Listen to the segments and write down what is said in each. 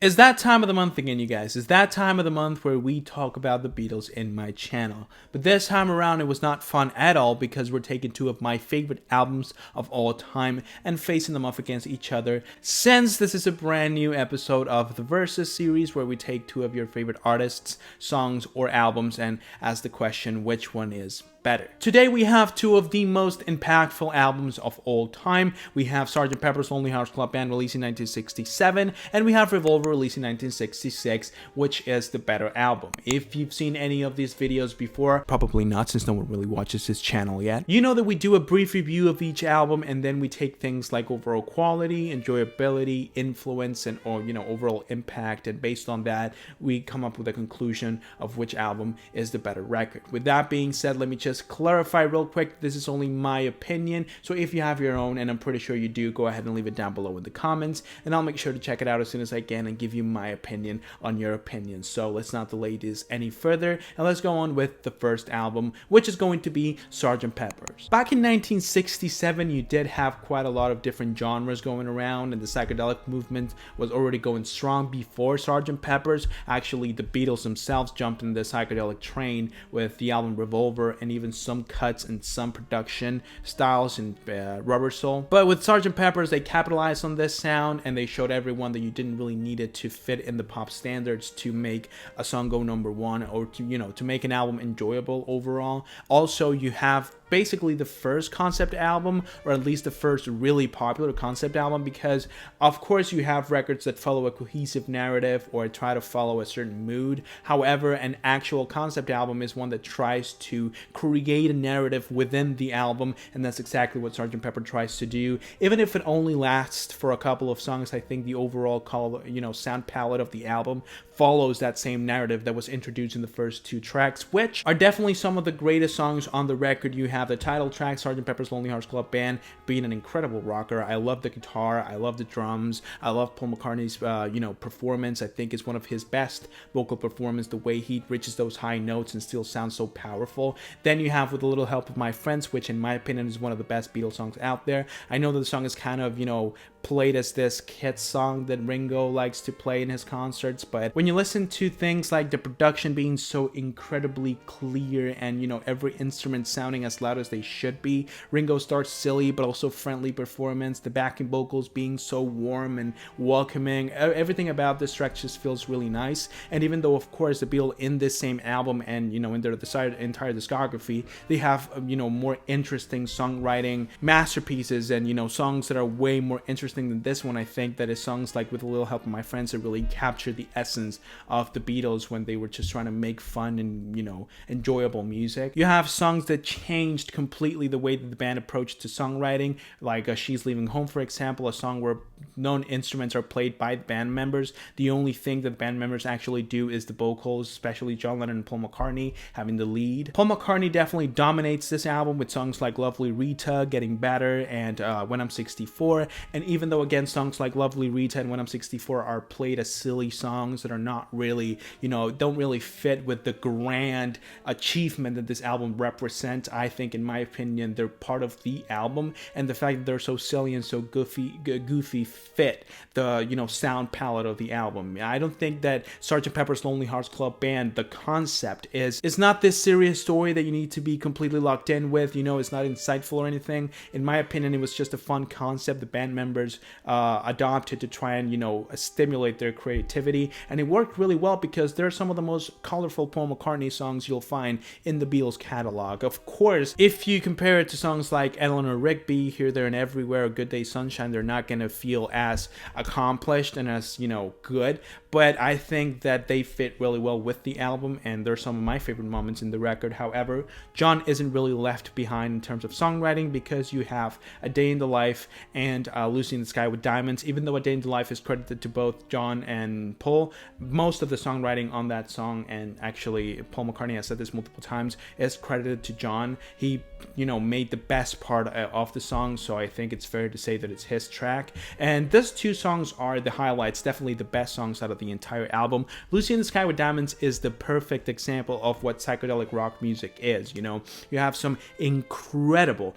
It's that time of the month again, you guys. It's that time of the month where we talk about the Beatles in my channel. But this time around, it was not fun at all because we're taking two of my favorite albums of all time and facing them off against each other. Since this is a brand new episode of the Versus series where we take two of your favorite artists, songs, or albums and ask the question, which one is better. Today we have two of the most impactful albums of all time. We have Sgt. Pepper's Lonely Hearts Club Band released in 1967, and we have Revolver released in 1966, which is the better album. If you've seen any of these videos before, probably not since no one really watches this channel yet, you know that we do a brief review of each album and then we take things like overall quality, enjoyability, influence, and overall impact, and based on that we come up with a conclusion of which album is the better record. With that being said, let me just clarify real quick, this is only my opinion, so if you have your own, and I'm pretty sure you do, go ahead and leave it down below in the comments and I'll make sure to check it out as soon as I can and give you my opinion on your opinion. So let's not delay this any further and let's go on with the first album, which is going to be Sgt. Pepper's. Back in 1967 you did have quite a lot of different genres going around, and the psychedelic movement was already going strong before Sgt. Pepper's. Actually, the Beatles themselves jumped in the psychedelic train with the album Revolver, and even some cuts and some production styles in Rubber Soul. But with Sgt. Pepper's, they capitalized on this sound and they showed everyone that you didn't really need it to fit in the pop standards to make a song go #1, or to make an album enjoyable overall. Also, you have basically the first concept album, or at least the first really popular concept album, because of course you have records that follow a cohesive narrative or try to follow a certain mood. However, an actual concept album is one that tries to create a narrative within the album, and that's exactly what Sgt. Pepper tries to do. Even if it only lasts for a couple of songs, I think the overall sound palette of the album follows that same narrative that was introduced in the first two tracks, which are definitely some of the greatest songs on the record. You have the title track, Sgt. Pepper's Lonely Hearts Club Band, being an incredible rocker. I love the guitar, I love the drums, I love Paul McCartney's performance. I think it's one of his best vocal performance, the way he reaches those high notes and still sounds so powerful. Then you have With a Little Help of My Friends, which in my opinion is one of the best Beatles songs out there. I know that the song is kind of played as this kid song that Ringo likes to play in his concerts, but when you listen to things like the production being so incredibly clear and every instrument sounding as loud as they should be, Ringo Starr's silly but also friendly performance, the backing vocals being so warm and welcoming, everything about this track just feels really nice. And even though of course the Beatles in this same album and in their entire discography, they have more interesting songwriting masterpieces and songs that are way more interesting than this one, I think that is songs like With a Little Help of My Friends that really captured the essence of the Beatles when they were just trying to make fun and enjoyable music. You have songs that changed completely the way that the band approached to songwriting, like She's Leaving Home, for example, a song where known instruments are played by the band members. The only thing that the band members actually do is the vocals, especially John Lennon and Paul McCartney having the lead. Paul McCartney definitely dominates this album with songs like Lovely Rita, Getting Better, and When I'm 64, and even though again songs like Lovely Rita and When I'm 64 are played as silly songs that are not really don't really fit with the grand achievement that this album represents, I think in my opinion they're part of the album, and the fact that they're so silly and so goofy fit the sound palette of the album. I don't think that Sgt. Pepper's Lonely Hearts Club Band, the concept is not this serious story that you need to be completely locked in with. It's not insightful or anything. In my opinion, it was just a fun concept the band members adopted to try and stimulate their creativity, and it worked really well because they're some of the most colorful Paul McCartney songs you'll find in the Beatles catalog. Of course, if you compare it to songs like Eleanor Rigby, Here, There, and Everywhere, or Good Day Sunshine, they're not going to feel as accomplished and as good, but I think that they fit really well with the album, and they're some of my favorite moments in the record. However, John isn't really left behind in terms of songwriting, because you have A Day in the Life and Lucy in the Sky with Diamonds. Even though A Day in the Life is credited to both John and Paul, most of the songwriting on that song, and actually Paul McCartney has said this multiple times, is credited to John. He made the best part of the song, so I think it's fair to say that it's his track. And these two songs are the highlights, definitely the best songs out of the entire album. Lucy in the Sky with Diamonds is the perfect example of what psychedelic rock music is. is. You have some incredible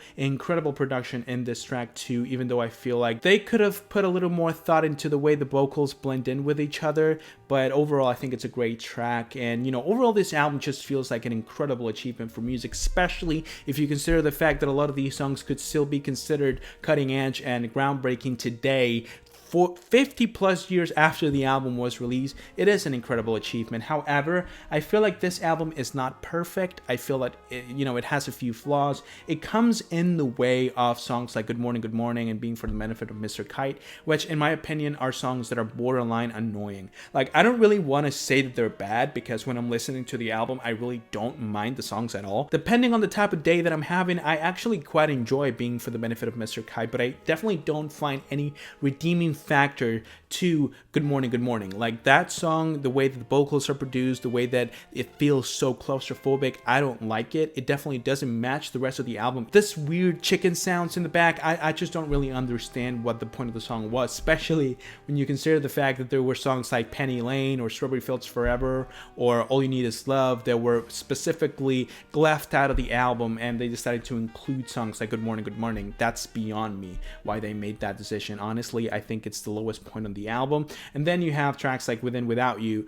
production in this track too, even though I feel like they could have put a little more thought into the way the vocals blend in with each other. But overall, I think it's a great track. And, overall, this album just feels like an incredible achievement for music, especially if you consider the fact that a lot of these songs could still be considered cutting edge and groundbreaking today. For 50 plus years after the album was released, it is an incredible achievement. However, I feel like this album is not perfect. I feel that it has a few flaws. It comes in the way of songs like Good Morning and Being for the Benefit of Mr. Kite, which in my opinion are songs that are borderline annoying. Like, I don't really want to say that they're bad, because when I'm listening to the album, I really don't mind the songs at all. Depending on the type of day that I'm having, I actually quite enjoy Being for the Benefit of Mr. Kite, but I definitely don't find any redeeming factor to Good Morning. Like, that song, the way that the vocals are produced, the way that it feels so claustrophobic, I don't like it. It definitely doesn't match the rest of the album. This weird chicken sounds in the back, I just don't really understand what the point of the song was, especially when you consider the fact that there were songs like Penny Lane or Strawberry Fields Forever or All You Need Is Love that were specifically left out of the album, and they decided to include songs like Good Morning. That's beyond me why they made that decision. Honestly, I think it's the lowest point on the album. And then you have tracks like Within Without You,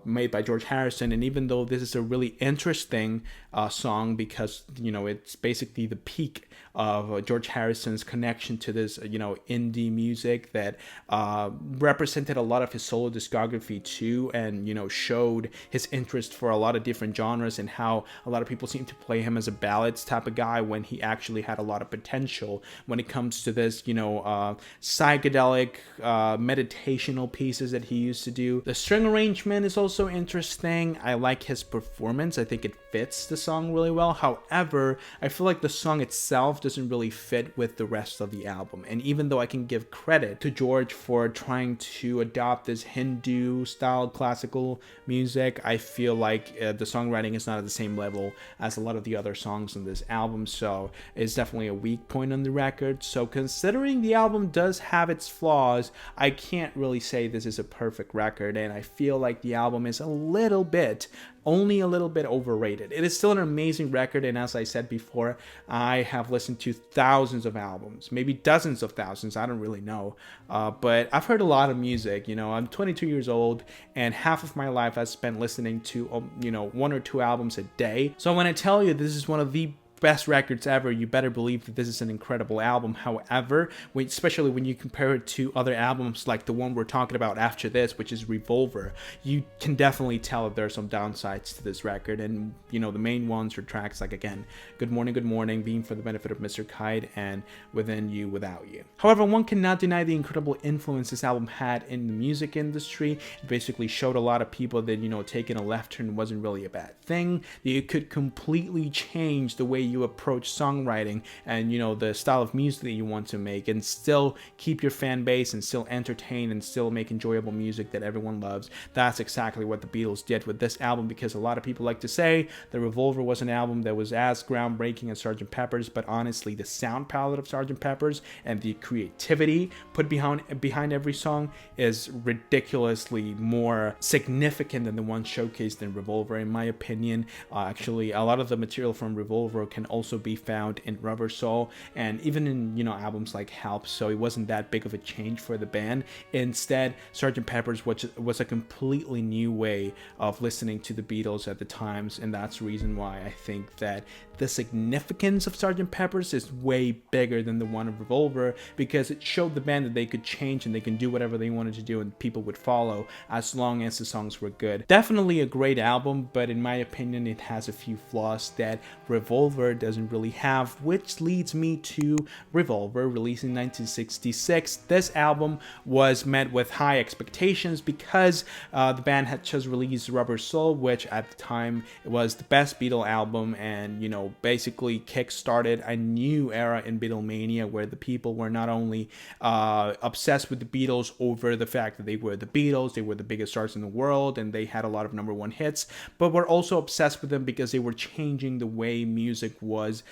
made by George Harrison. And even though this is a really interesting song, because it's basically the peak of George Harrison's connection to this indie music that represented a lot of his solo discography too, and showed his interest for a lot of different genres, and how a lot of people seem to play him as a ballads type of guy when he actually had a lot of potential when it comes to this psychedelic meditational pieces that he used to do. The string arrangement is also interesting. I like his performance. I think it fits the song really well. However, I feel like the song itself doesn't really fit with the rest of the album. And even though I can give credit to George for trying to adopt this Hindu style classical music, I feel like the songwriting is not at the same level as a lot of the other songs on this album. So it's definitely a weak point on the record. So considering the album does have its flaws, I can't really say this is a perfect record, and I feel like the album is only a little bit overrated. It is still an amazing record, and as I said before, I have listened to thousands of albums, maybe dozens of thousands, I don't really know, but I've heard a lot of music. I'm 22 years old, and half of my life I've spent listening to one or two albums a day. So when I tell you this is one of the best records ever, you better believe that this is an incredible album. However, especially when you compare it to other albums like the one we're talking about after this, which is Revolver, you can definitely tell that there are some downsides to this record. And the main ones are tracks like, again, Good Morning, Being for the Benefit of Mr. Kite, and Within You Without You. However, one cannot deny the incredible influence this album had in the music industry. It basically showed a lot of people that taking a left turn wasn't really a bad thing, that you could completely change the way you approach songwriting and the style of music that you want to make, and still keep your fan base and still entertain and still make enjoyable music that everyone loves. That's exactly what the Beatles did with this album, because a lot of people like to say that Revolver was an album that was as groundbreaking as Sgt. Pepper's, but honestly, the sound palette of Sgt. Pepper's and the creativity put behind every song is ridiculously more significant than the one showcased in Revolver, in my opinion. Actually, a lot of the material from Revolver can also be found in Rubber Soul and even in albums like Help, so it wasn't that big of a change for the band. Instead, Sgt. Pepper's was a completely new way of listening to the Beatles at the times, and that's the reason why I think that the significance of Sgt. Pepper's is way bigger than the one of Revolver, because it showed the band that they could change and they can do whatever they wanted to do and people would follow as long as the songs were good. Definitely a great album, but in my opinion it has a few flaws that Revolver doesn't really have, which leads me to Revolver, released in 1966. This album was met with high expectations because the band had just released Rubber Soul, which at the time was the best Beatle album, and basically kick-started a new era in Beatlemania, where the people were not only obsessed with the Beatles over the fact that they were the Beatles, they were the biggest stars in the world, and they had a lot of number one hits, but were also obsessed with them because they were changing the way music music was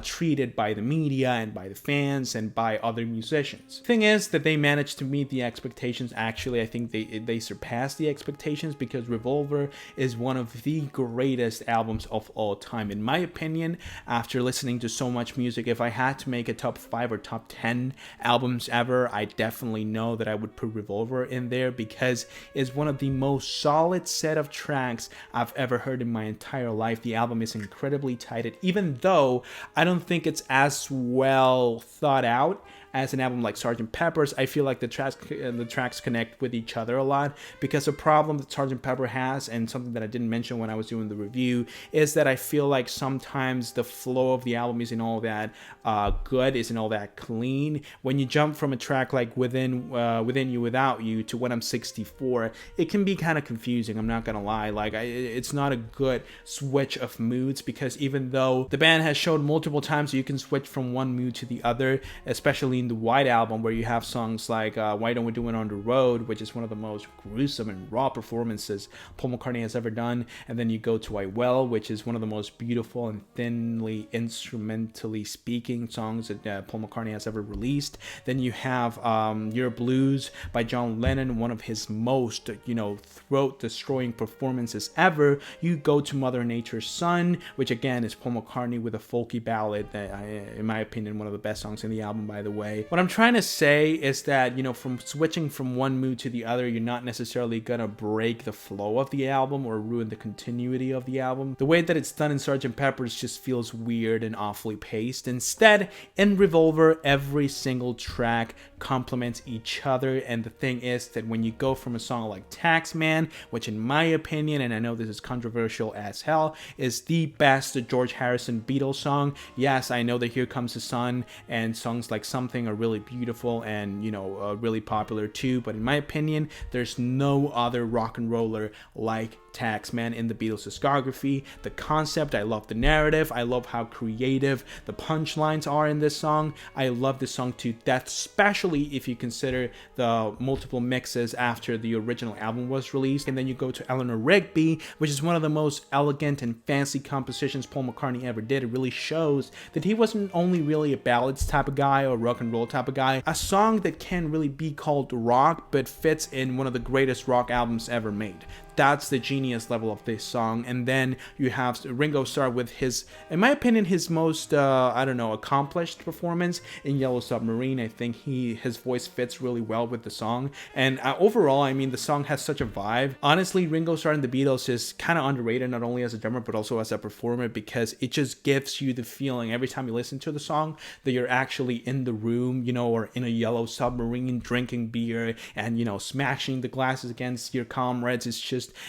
treated by the media and by the fans and by other musicians. Thing is that they managed to meet the expectations. Actually, I think they surpassed the expectations, because Revolver is one of the greatest albums of all time. In my opinion, after listening to so much music, if I had to make a top 5 or top 10 albums ever, I definitely know that I would put Revolver in there, because it's one of the most solid set of tracks I've ever heard in my entire life. The album is incredibly tight, even though I don't think it's as well thought out as an album like Sgt. Pepper's. I feel like the tracks connect with each other a lot, because a problem that Sgt. Pepper has, and something that I didn't mention when I was doing the review, is that I feel like sometimes the flow of the album isn't all that good, isn't all that clean. When you jump from a track like Within You Without You to When I'm 64, it can be kind of confusing, I'm not gonna lie. Like, it's not a good switch of moods, because even though the band has showed multiple times you can switch from one mood to the other, especially in the White Album, where you have songs like Why Don't We Do It on the Road, which is one of the most gruesome and raw performances Paul McCartney has ever done, and then you go to I Will, which is one of the most beautiful and thinly instrumentally speaking songs that Paul McCartney has ever released. Then you have Your Blues by John Lennon, one of his most throat destroying performances ever. You go to Mother Nature's Son, which again is Paul McCartney with a folky ballad that in my opinion, one of the best songs in the album, by the way. What I'm trying to say is that, from switching from one mood to the other, you're not necessarily gonna break the flow of the album or ruin the continuity of the album. The way that it's done in Sgt. Pepper's just feels weird and awfully paced. Instead, in Revolver, every single track complements each other, and the thing is that when you go from a song like Taxman, which in my opinion, and I know this is controversial as hell, is the best George Harrison Beatles song. Yes, I know that Here Comes the Sun and songs like Something are really beautiful and really popular too, but in my opinion, there's no other rock and roller like Taxman in the Beatles discography. The concept, I love the narrative, I love how creative the punchlines are in this song. I love this song to death, especially if you consider the multiple mixes after the original album was released. And then you go to Eleanor Rigby, which is one of the most elegant and fancy compositions Paul McCartney ever did. It really shows that he wasn't only really a ballads type of guy or rock and roll type of guy. A song that can really be called rock, but fits in one of the greatest rock albums ever made. That's the genius level of this song. And then you have Ringo Starr with his, in my opinion, his most, accomplished performance in Yellow Submarine. I think his voice fits really well with the song. And overall, I mean, the song has such a vibe. Honestly, Ringo Starr and the Beatles is kind of underrated, not only as a drummer, but also as a performer, because it just gives you the feeling every time you listen to the song that you're actually in the room, or in a yellow submarine drinking beer and, smashing the glasses against your comrades.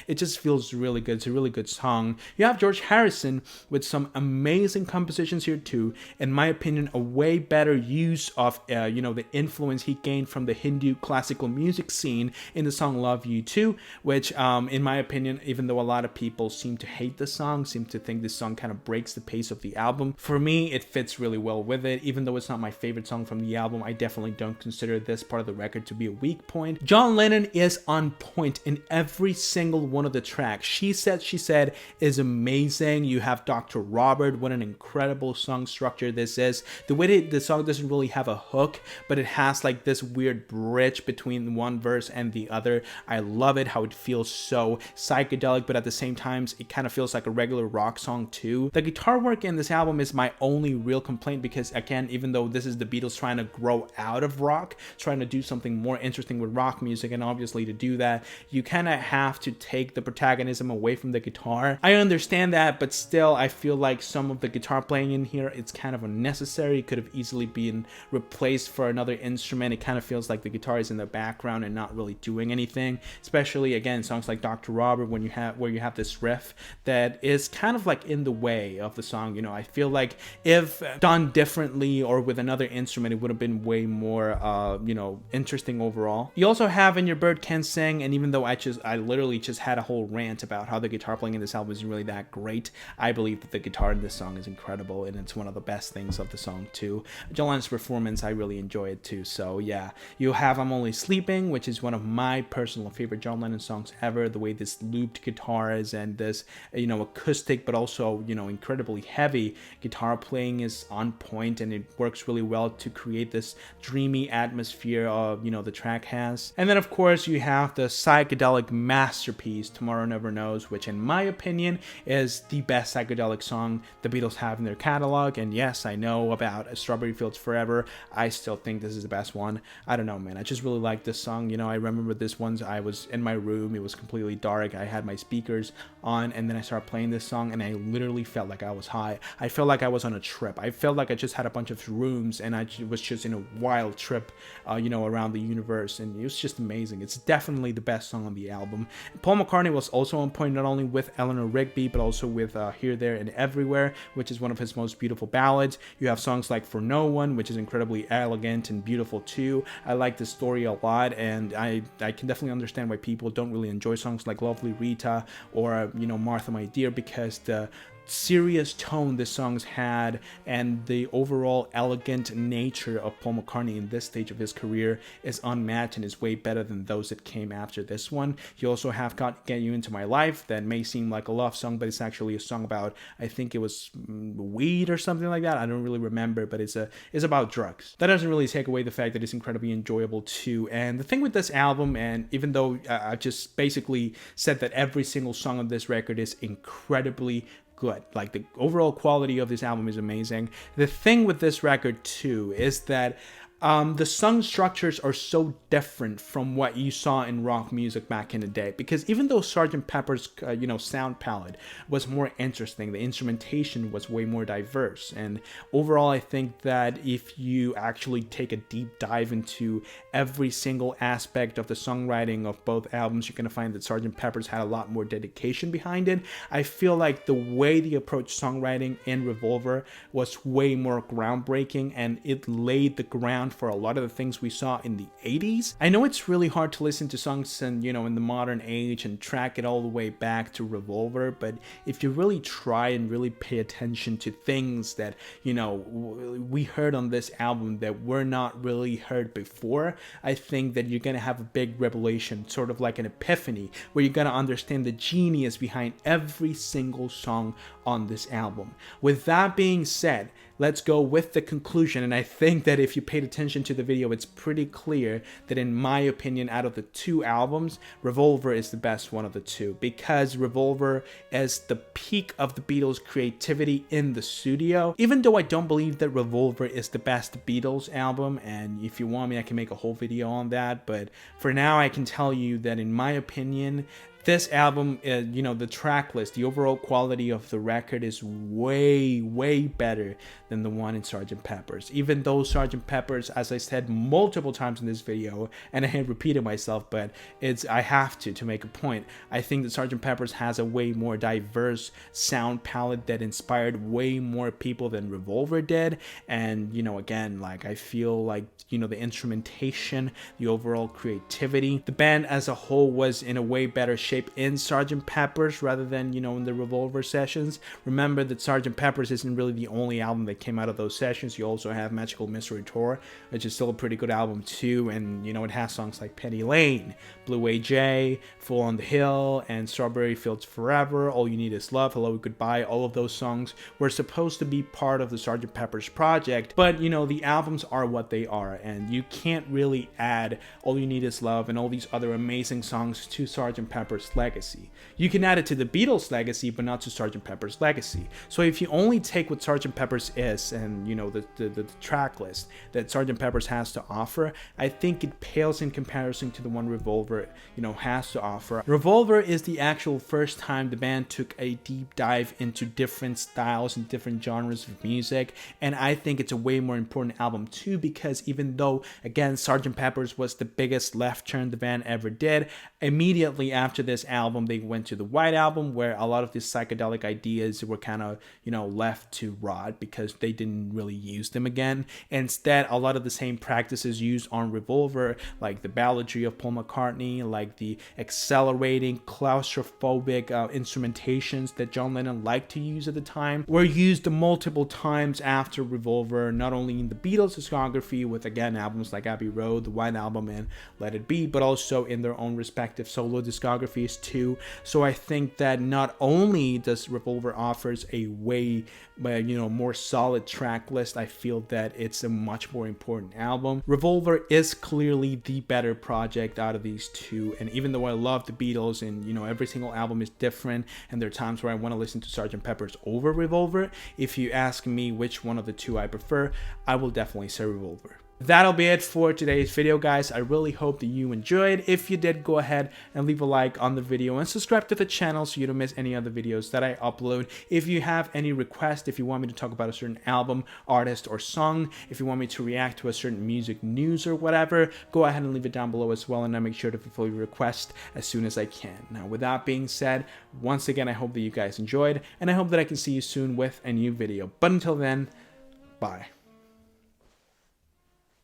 It just feels really good. It's a really good song. You have George Harrison with some amazing compositions here too. In my opinion, a way better use of the influence he gained from the Hindu classical music scene in the song Love You Too, which in my opinion, even though a lot of people seem to hate the song, seem to think this song kind of breaks the pace of the album, for me it fits really well with it. Even though it's not my favorite song from the album, I definitely don't consider this part of the record to be a weak point. John Lennon is on point in every single one of the tracks. She Said is amazing. You have Dr. Robert, what an incredible song structure this is. The way the song doesn't really have a hook, but it has like this weird bridge between one verse and the other. I love it, how it feels so psychedelic, but at the same time it kind of feels like a regular rock song too. The guitar work in this album is my only real complaint, because again, even though this is the Beatles trying to grow out of rock, trying to do something more interesting with rock music, and obviously to do that you kind of have to take the protagonism away from the guitar. I understand that, but still I feel like some of the guitar playing in here, it's kind of unnecessary. It could have easily been replaced for another instrument. It kind of feels like the guitar is in the background and not really doing anything, especially again songs like Dr. Robert, where you have this riff that is kind of like in the way of the song. I feel like if done differently or with another instrument, it would have been way more interesting overall. You also have In Your Bird Can Sing, and even though I literally literally just had a whole rant about how the guitar playing in this album isn't really that great. I believe that the guitar in this song is incredible, and it's one of the best things of the song too. John Lennon's performance, I really enjoy it too. So yeah, you have I'm Only Sleeping, which is one of my personal favorite John Lennon songs ever. The way this looped guitars and this, acoustic but also, incredibly heavy guitar playing is on point, and it works really well to create this dreamy atmosphere of, the track has. And then of course you have the psychedelic masterpiece Tomorrow Never Knows, which in my opinion is the best psychedelic song the Beatles have in their catalog. And yes, I know about Strawberry Fields Forever, I still think this is the best one. I don't know, man, I just really like this song. I remember this one, I was in my room, it was completely dark, I had my speakers on, and then I started playing this song, and I literally felt like I was high. I felt like I was on a trip. I felt like I just had a bunch of rooms and I was just in a wild trip, around the universe, and it was just amazing. It's definitely the best song on the album. Paul McCartney was also on point, not only with Eleanor Rigby, but also with Here, There, and Everywhere, which is one of his most beautiful ballads. You have songs like For No One, which is incredibly elegant and beautiful too. I like this story a lot, and I can definitely understand why people don't really enjoy songs like Lovely Rita or, Martha My Dear, because the serious tone the songs had and the overall elegant nature of Paul McCartney in this stage of his career is unmatched and is way better than those that came after this one. You also have Got Get You Into My Life, that may seem like a love song, but it's actually a song about, I think it was weed or something like that. I don't really remember, but it's about drugs. That doesn't really take away the fact that it's incredibly enjoyable too. And the thing with this album, and even though I just basically said that every single song on this record is incredibly good, like the overall quality of this album is amazing. The thing with this record too is that the song structures are so different from what you saw in rock music back in the day, because even though Sgt. Pepper's sound palette was more interesting, the instrumentation was way more diverse, and overall I think that if you actually take a deep dive into every single aspect of the songwriting of both albums, you're going to find that Sgt. Pepper's had a lot more dedication behind it. I feel like the way they approached songwriting in Revolver was way more groundbreaking, and it laid the ground for a lot of the things we saw in the 80s. I know it's really hard to listen to songs in the modern age and track it all the way back to Revolver, but if you really try and really pay attention to things that we heard on this album that were not really heard before, I think that you're gonna have a big revelation, sort of like an epiphany, where you're gonna understand the genius behind every single song on this album. With that being said, let's go with the conclusion, and I think that if you paid attention to the video, it's pretty clear that in my opinion, out of the two albums, Revolver is the best one of the two, because Revolver is the peak of the Beatles' creativity in the studio. Even though I don't believe that Revolver is the best Beatles album, and if you want me, I can make a whole video on that, but for now I can tell you that in my opinion, this album, the track list, the overall quality of the record is way, way better than the one in Sgt. Pepper's. Even though Sgt. Pepper's, as I said multiple times in this video, and I have repeated myself, but I have to make a point. I think that Sgt. Pepper's has a way more diverse sound palette that inspired way more people than Revolver did. And, again, like I feel like, the instrumentation, the overall creativity, the band as a whole was in a way better shape in Sgt. Pepper's rather than, in the Revolver sessions. Remember that Sgt. Pepper's isn't really the only album that came out of those sessions. You also have Magical Mystery Tour, which is still a pretty good album too, and it has songs like Penny Lane, Blue AJ, Full on the Hill, and Strawberry Fields Forever, All You Need Is Love, Hello Goodbye. All of those songs were supposed to be part of the Sgt. Pepper's project, but the albums are what they are, and you can't really add All You Need Is Love and all these other amazing songs to Sgt. Pepper's legacy. You can add it to the Beatles' legacy, but not to Sgt. Pepper's legacy. So if you only take what Sgt. Pepper's is and the track list that Sgt. Pepper's has to offer, I think it pales in comparison to the one Revolver has to offer. Revolver is the actual first time the band took a deep dive into different styles and different genres of music, and I think it's a way more important album too, because even though again Sgt. Pepper's was the biggest left turn the band ever did, Immediately after this album, they went to the White Album, where a lot of these psychedelic ideas were kind of, left to rot because they didn't really use them again. Instead, a lot of the same practices used on Revolver, like the balladry of Paul McCartney, like the accelerating, claustrophobic instrumentations that John Lennon liked to use at the time, were used multiple times after Revolver, not only in the Beatles discography with, again, albums like Abbey Road, the White Album, and Let It Be, but also in their own respective solo discographies too. So I think that not only does Revolver offers a way more solid track list, I feel that it's a much more important album. Revolver is clearly the better project out of these two, and even though I love the Beatles and every single album is different, and there are times where I want to listen to Sgt. Pepper's over Revolver, if you ask me which one of the two I prefer, I will definitely say Revolver. That'll be it for today's video, guys. I really hope that you enjoyed. If you did, go ahead and leave a like on the video and subscribe to the channel so you don't miss any other videos that I upload. If you have any requests, if you want me to talk about a certain album, artist, or song, if you want me to react to a certain music news or whatever, go ahead and leave it down below as well, and I'll make sure to fulfill your request as soon as I can. Now, with that being said, once again, I hope that you guys enjoyed, and I hope that I can see you soon with a new video. But until then, bye.